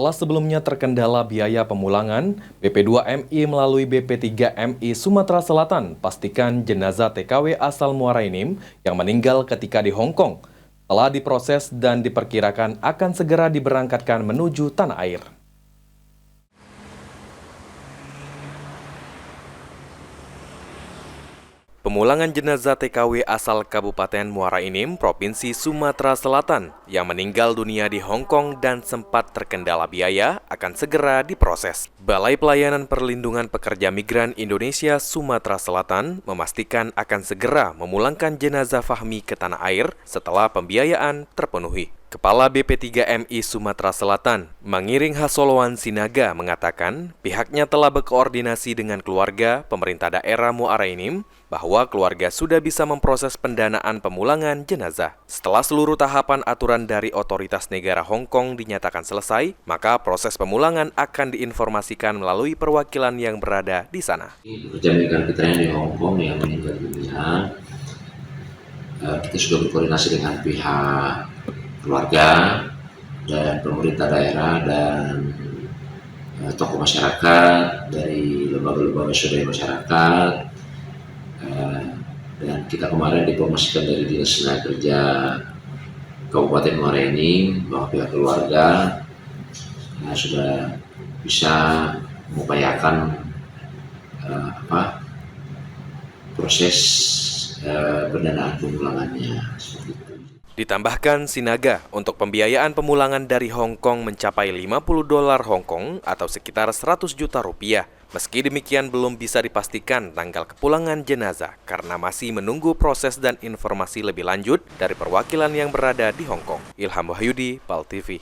Setelah sebelumnya terkendala biaya pemulangan, BP2MI melalui BP3MI Sumatera Selatan pastikan jenazah TKW asal Muara Enim yang meninggal ketika di Hong Kong telah diproses dan diperkirakan akan segera diberangkatkan menuju tanah air. Pemulangan jenazah TKW asal Kabupaten Muara Enim, Provinsi Sumatera Selatan yang meninggal dunia di Hong Kong dan sempat terkendala biaya akan segera diproses. Balai Pelayanan Perlindungan Pekerja Migran Indonesia Sumatera Selatan memastikan akan segera memulangkan jenazah Fahmi ke tanah air setelah pembiayaan terpenuhi. Kepala BP3MI Sumatera Selatan, Mangiring Hasolowan Sinaga mengatakan pihaknya telah berkoordinasi dengan keluarga pemerintah daerah Muara Enim bahwa keluarga sudah bisa memproses pendanaan pemulangan jenazah. Setelah seluruh tahapan aturan dari otoritas negara Hong Kong dinyatakan selesai, maka proses pemulangan akan diinformasikan melalui perwakilan yang berada di sana. Pekerja migran kita yang di Hong Kong yang meninggal dunia, kita sudah berkoordinasi dengan pihak keluarga dan pemerintah daerah dan tokoh masyarakat dari lembaga-lembaga swadaya masyarakat, dan kita kemarin dipromosikan dari Dinas Tenaga Kerja Kabupaten Muara Enim bahwa pihak keluarga sudah bisa mengupayakan proses pendanaan pemulangannya. Ditambahkan Sinaga, untuk pembiayaan pemulangan dari Hong Kong mencapai $50 Hong Kong atau sekitar 100 juta rupiah. Meski demikian belum bisa dipastikan tanggal kepulangan jenazah karena masih menunggu proses dan informasi lebih lanjut dari perwakilan yang berada di Hong Kong. Ilham Wahyudi, PAL TV.